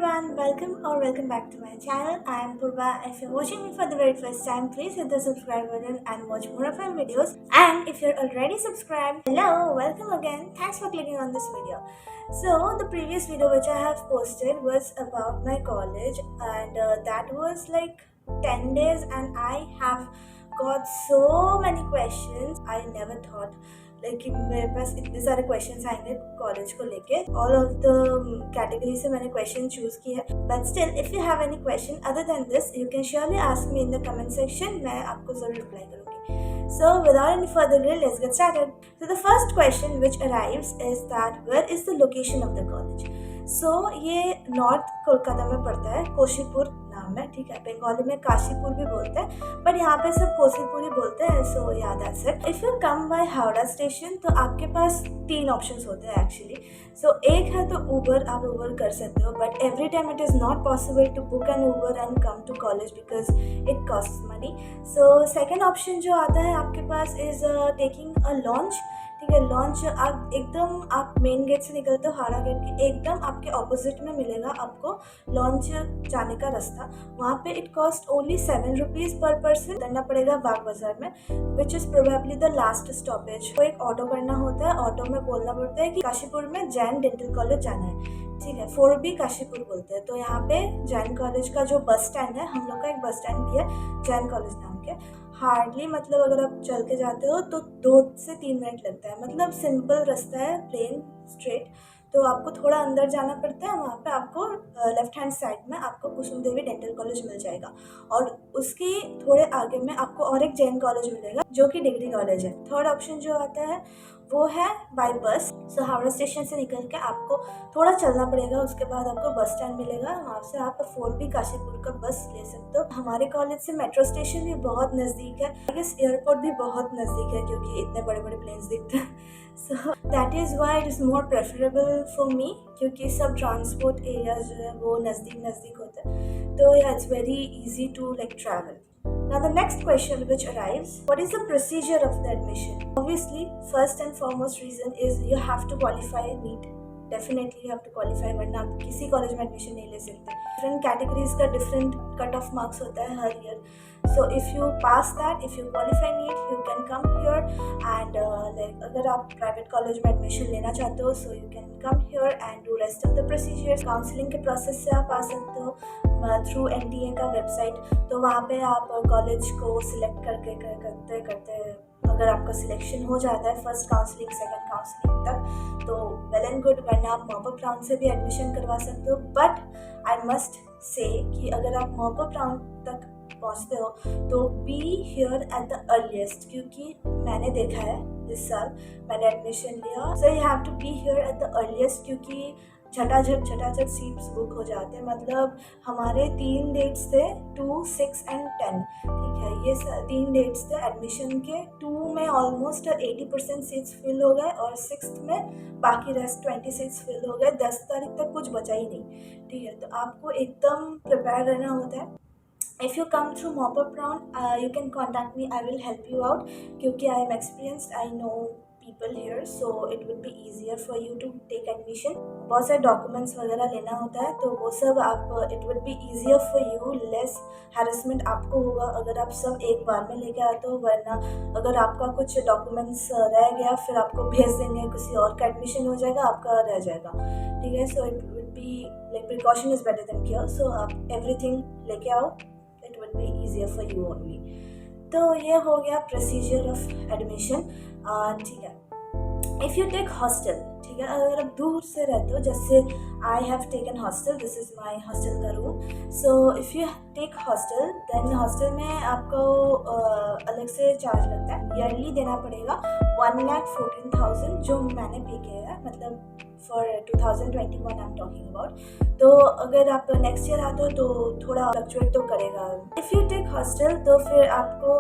everyone, welcome back to my channel. I am Purva. If you're watching me for the very first time, please hit the subscribe button and watch more of my videos. And if you're already subscribed, hello, welcome again. Thanks for clicking on this video. So the previous video which I have posted was about my college, and that was like 10 days, and I have got so many questions. I never thought कि मेरे पास इतने सारे questions आएंगे college को लेके. All of the category से मैंने question choose किए हैं, but still if you have any question other than this you can surely ask me in the comment section. मैं आपको जरूर रिप्लाई करूंगी. So without any further delay, let's get started. So the first question which arrives is that where is the location of the college? So ये north Kolkata में पड़ता है, कोशीपुर नाम है. ठीक है, बंगाली में काशीपुर भी बोलते हैं, बट यहाँ पे सब कोशीपुर ही बोलते हैं. सो या that's it. If you come by Howrah station तो आपके पास 3 ऑप्शंस होते हैं एक्चुअली. सो एक है तो ऊबर, आप ऊबर कर सकते हो, but every time it is not possible to book an Uber and come to college because it cost money. So second option जो आता है आपके पास इज़ टेकिंग अ लॉन्च. ठीक है, लॉन्च आप मेन गेट से निकलते हो, हावड़ा गेट के एकदम आपके ऑपोजिट में मिलेगा आपको लॉन्च जाने का रास्ता. वहाँ पे इट कॉस्ट ओनली 7 रुपीज़ पर पर्सन. करना पड़ेगा बाग बाजार में, which is probably the last stoppage. को एक ऑटो करना होता है, ऑटो में बोलना पड़ता है कि काशीपुर में जैन डेंटल कॉलेज जाना है. ठीक है, 4B काशीपुर बोलते हैं. तो यहाँ पे जैन कॉलेज का जो बस स्टैंड है, हम लोग का एक बस स्टैंड भी है जैन कॉलेज नाम के. हार्डली मतलब अगर आप चल के जाते हो तो 2 से 3 मिनट लगता है. मतलब सिंपल रास्ता है, प्लेन स्ट्रेट. तो आपको थोड़ा अंदर जाना पड़ता है. वहाँ पे आपको लेफ्ट हैंड साइड में आपको कुसुम देवी डेंटल कॉलेज मिल जाएगा, और उसके थोड़े आगे में आपको और एक जैन कॉलेज मिलेगा जो कि डिग्री कॉलेज है. थर्ड ऑप्शन जो आता है वो है by bus. So Howrah station से निकल के आपको थोड़ा चलना पड़ेगा, उसके बाद आपको बस स्टैंड मिलेगा. वहाँ से आप 4B काशीपुर का बस ले सकते हो. हमारे कॉलेज से मेट्रो स्टेशन भी बहुत नज़दीक है. आई गेस एयरपोर्ट भी बहुत नज़दीक है क्योंकि इतने बड़े बड़े प्लेन्स दिखते हैं. So that is why it is more preferable for me, क्योंकि सब ट्रांसपोर्ट एरियाज जो है वो नज़दीक होते हैं. तो it's very easy to like travel. Now the next question which arrives, what is the procedure of the admission? Obviously, first and foremost reason is you have to qualify NEET. Definitely you have to qualify, वरना आप किसी college में admission नहीं ले सकते. Different categories का different cut off marks होता है हर year. So if you pass that, if you qualify NEET, you can come here and like अगर आप प्राइवेट कॉलेज में एडमिशन लेना चाहते हो so you can come here and do rest of the procedures. Counselling के process से आप आ सकते हो थ्रू NTA का वेबसाइट. तो वहाँ पे आप कॉलेज को सिलेक्ट करते अगर आपका सिलेक्शन हो जाता है फर्स्ट काउंसलिंग सेकंड काउंसलिंग तक तो वेल एंड गुड, वरना आप मॉपअप राउंड से भी एडमिशन करवा सकते हो. बट आई मस्ट से कि अगर आप मॉपअप राउंड तक पहुँचते हो तो be here at the earliest, क्योंकि मैंने देखा है इस साल मैंने एडमिशन लिया. So you have to be here at the earliest, क्योंकि झटाझट सीट्स बुक हो जाते हैं. मतलब हमारे 3 डेट्स थे 2, 6 एंड 10. ठीक है, ये 3 डेट्स थे एडमिशन के. 2 में ऑलमोस्ट 80% सीट्स फिल हो गए और 6th में बाकी रेस्ट 20 सीट्स फिल हो गए. 10 तारीख तक कुछ बचा ही नहीं. ठीक है, तो आपको एकदम प्रिपेयर रहना होता है. If you come through mop-up round, you can contact me. I will help you out क्योंकि I am experienced. I know people here, so it would be easier for you to take admission. बहुत सारे documents वगैरह लेना होता है, तो वो सब आप it would be easier for you, less harassment आपको होगा अगर आप सब एक बार में लेके आते हो. वरना अगर आपका कुछ डॉक्यूमेंट्स रह गया फिर आपको भेज देंगे, किसी और का एडमिशन हो जाएगा, आपका रह जाएगा. ठीक है, so it would be like precaution is better than cure. So आप एवरीथिंग लेके आओ, it would be easier for you only. तो ये हो गया प्रोसीजर ऑफ एडमिशन. ठीक है, इफ़ यू टेक हॉस्टल, ठीक है, अगर आप दूर से रहते हो, जैसे I have taken hostel, this is my hostel का room. So if you take hostel then hostel में आपको अलग से चार्ज लगता है. ईयरली देना पड़ेगा 1,14,000 जो मैंने पे किया है, मतलब for 2021 I am talking about. तो अगर आप नेक्स्ट ईयर आते हो तो थोड़ा फ्लक्चुएट तो करेगा. इफ़ यू टेक हॉस्टल तो फिर आपको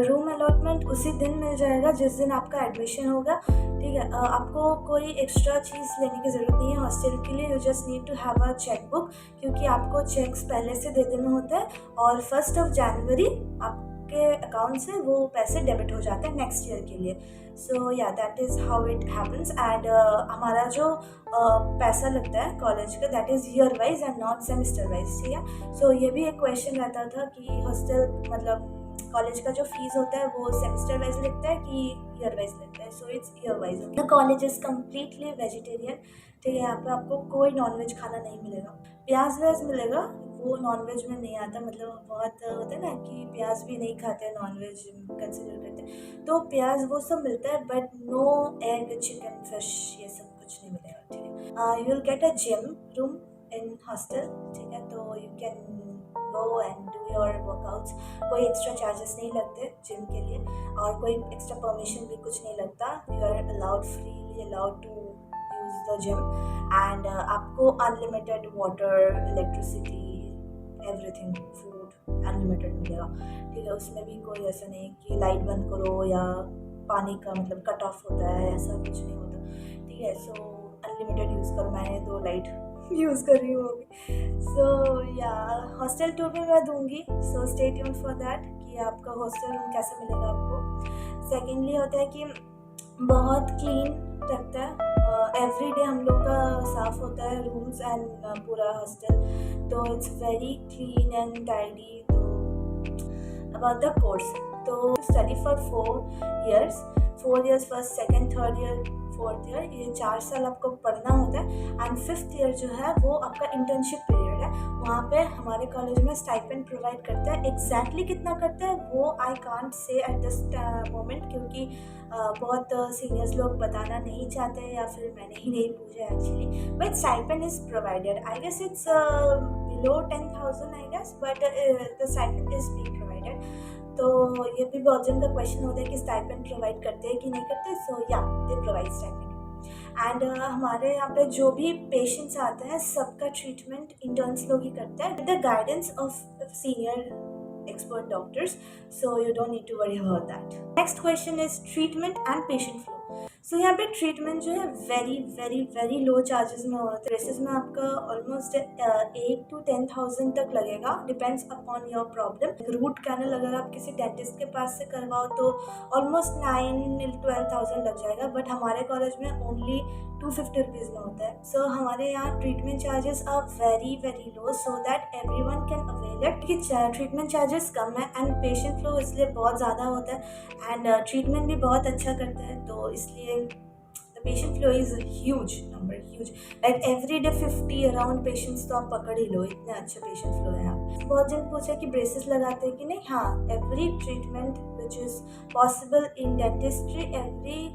रूम अलॉटमेंट उसी दिन मिल जाएगा जिस दिन आपका एडमिशन होगा. ठीक है, आपको कोई एक्स्ट्रा चीज़ लेने की ज़रूरत नहीं है हॉस्टल के लिए. You just need to have a cheque book, क्योंकि आपको चेक्स पहले से दे देना होता है और 1 जनवरी आप आपके अकाउंट से वो पैसे डेबिट हो जाते हैं नेक्स्ट ईयर के लिए. सो या that is how it happens. And हमारा जो पैसा लगता है कॉलेज का that is year wise and not semester wise. ठीक है. सो ये भी एक क्वेश्चन रहता था कि हॉस्टल मतलब कॉलेज का जो फीस होता है वो सेमेस्टर वाइज लगता है कि ईयर वाइज लगता है. So it's year wise. The college is completely vegetarian. ठीक है. यहाँ पे आपको कोई नॉनवेज खाना नहीं मिलेगा. प्याज व्याज मिलेगा, वो नॉनवेज में नहीं आता. मतलब बहुत होता है ना कि प्याज भी नहीं खाते, नॉनवेज कंसिडर करते हैं, तो प्याज वो सब मिलता है but no egg chicken fish ये सब कुछ नहीं मिलेगा. ठीक है. You will get a gym room in hostel. ठीक है. तो you can go and do your workouts. कोई एक्स्ट्रा चार्जेस नहीं लगते जिम के लिए और कोई एक्स्ट्रा परमिशन भी कुछ नहीं लगता. You are allowed freely allowed to use the gym. And आपको unlimited water, electricity, everything, food unlimited मिलेगा. ठीक है. उसमें भी कोई ऐसा नहीं कि लाइट बंद करो या पानी का मतलब कट ऑफ होता है, ऐसा कुछ नहीं होता. ठीक है. सो अनलिमिटेड यूज़ करो. मैंने 2 लाइट यूज़ कर रही हूँ अभी. सो या हॉस्टल टूर भी मैं दूँगी. So stay tuned for that कि आपका हॉस्टल रूम कैसा मिलेगा आपको. सेकेंडली होता है कि बहुत क्लीन रखता है. एवरी डे हम लोग का साफ़ होता है रूम्स एंड पूरा हॉस्टल. तो it's very clean and tidy. तो अबाउट द कोर्स, तो study for 4 years. 4 years first, second, third year, fourth year, ये 4 साल आपको पढ़ना होता है. एंड फिफ्थ ईयर जो है वो आपका इंटर्नशिप पीरियड है. वहाँ पे हमारे कॉलेज में स्टाइपेंड प्रोवाइड करता है. एग्जैक्टली कितना करता है वो I can't say at this moment, क्योंकि बहुत सीनियर्स लोग बताना नहीं चाहते या फिर मैंने ही नहीं पूछा actually. But stipend is provided. I guess it's below 10,000 I guess, but the stipend is being provided. तो ये भी बहुत जन का क्वेश्चन होता है कि स्टाइपेंड प्रोवाइड करते हैं कि नहीं करते. सो या दे प्रोवाइड स्टाइपेंड. एंड हमारे यहाँ पे जो भी पेशेंट्स आते हैं सबका ट्रीटमेंट इंटर्न्स लोग ही करते हैं with the guidance of senior expert doctors, so you don't need to worry about that. Next question is treatment and patient flow. So यहाँ पे ट्रीटमेंट जो है वेरी वेरी वेरी लो चार्जेस में होता है. ड्रेसेस में आपका ऑलमोस्ट 8 to 10,000 तक लगेगा, depends upon your problem. Root canal अगर आप किसी डेंटिस्ट के पास से करवाओ तो ऑलमोस्ट 9-12,000 लग जाएगा. बट हमारे कॉलेज में ओनली 250 रुपीज़ में होता है. सो हमारे यहाँ treatment charges are very very low so that everyone can avail it. कि ट्रीटमेंट चार्जेस कम है एंड पेशेंट फ्लो इसलिए बहुत ज़्यादा होता है एंड ट्रीटमेंट भी बहुत अच्छा करता है. तो इसलिए the patient flow is huge number, huge. Like every day 50 around patients तो आप पकड़ ही लो, इतना अच्छा पेशेंट फ्लो है यहाँ. बहुत जन पूछा कि ब्रेसेस लगाते हैं कि नहीं. हाँ, every treatment which is possible in dentistry, every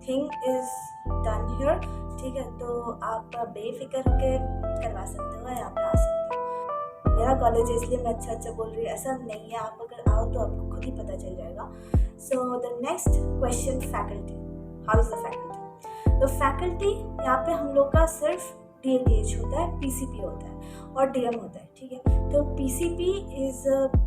thing is done here. ठीक है. तो आप बेफिक्र होकर करवा सकते हो, यहाँ पे आ सकते हो. मेरा कॉलेज है इसलिए मैं अच्छा बोल रही हूँ, ऐसा नहीं है. आप अगर आओ तो आपको खुद ही पता चल जाएगा. So the next question, faculty. How is the faculty? तो फैकल्टी यहाँ पे हम लोग का सिर्फ DADH होता है, PCP होता है और DM होता है. ठीक है. तो PCP is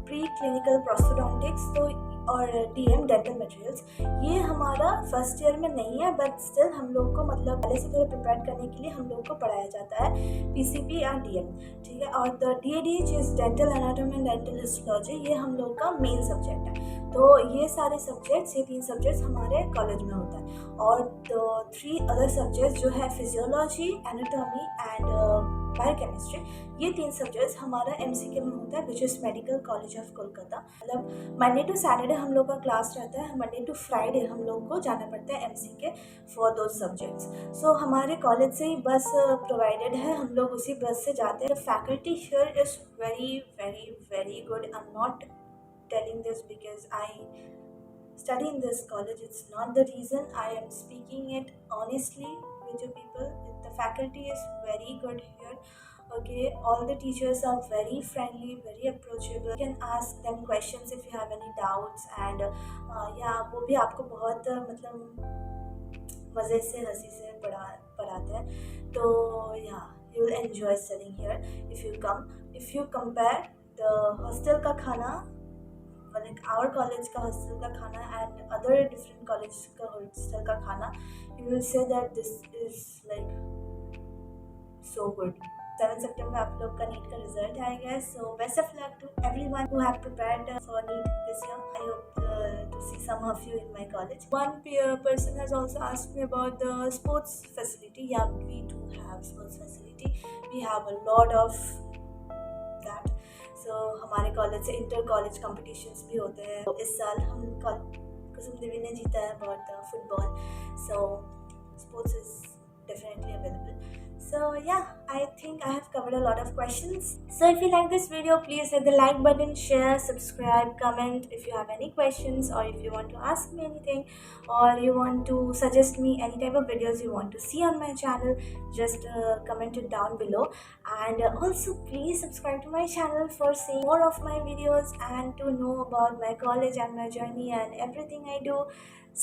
pre clinical prosthodontics तो और DM डेंटल मटेरियल्स. ये हमारा फर्स्ट ईयर में नहीं है बट स्टिल हम लोग को मतलब पहले से थोड़ा प्रिपेयर करने के लिए हम लोग को पढ़ाया जाता है PCP या DM. ठीक है. और the DADH is dental anatomy and dental histology. ये हम लोग का मेन सब्जेक्ट है. तो ये सारे सब्जेक्ट्स, ये 3 सब्जेक्ट्स हमारे कॉलेज में होता है. और द 3 अदर सब्जेक्ट्स जो है फिजियोलॉजी, एनाटॉमी एंड बायोकेमिस्ट्री, ये 3 सब्जेक्ट्स हमारा MCK में होता है which is medical college of Kolkata. मतलब मंडे टू सैटरडे हम लोग का क्लास रहता है, मंडे टू फ्राइडे हम लोग को जाना पड़ता है MCK फॉर दोज सब्जेक्ट्स. सो हमारे कॉलेज से ही बस प्रोवाइडेड है, हम लोग उसी बस से जाते हैं. Faculty here is very very very good. I am not telling this because I study in this college. It's not the reason. I am speaking it honestly with you people. The faculty is very good here. Okay, all the teachers are very friendly, very approachable. You can ask them questions if you have any doubts and yeah, वो भी आपको बहुत मतलब मज़े से हंसी से पढ़ाते हैं. तो yeah, you will enjoy studying here if you come. If you compare the hostel का खाना, like our college का hostel का खाना and other different college का hostel का खाना, you will say that this is like so good. 7 सितंबर आप लोग का नीट का रिजल्ट आएगा. So best of luck to everyone who have prepared for NEET this year. I hope to see some of you in my college. One person has also asked me about the sports facility. Yeah, we do have sports facility. We have a lot of that. So हमारे college से inter college competitions भी होते हैं. तो इस साल हम कुसुम देवी ने जीता है बहुत football. So sports is definitely available. So yeah, I think I have covered a lot of questions. So if you like this video, please hit the like button, share, subscribe, comment if you have any questions, or if you want to ask me anything, or you want to suggest me any type of videos you want to see on my channel, just comment it down below. And also please subscribe to my channel for seeing more of my videos and to know about my college and my journey and everything I do.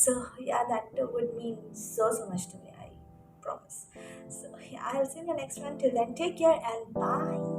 So yeah, that would mean so much to me, I promise. So yeah, I'll see you in the next one. Till then, take care and bye.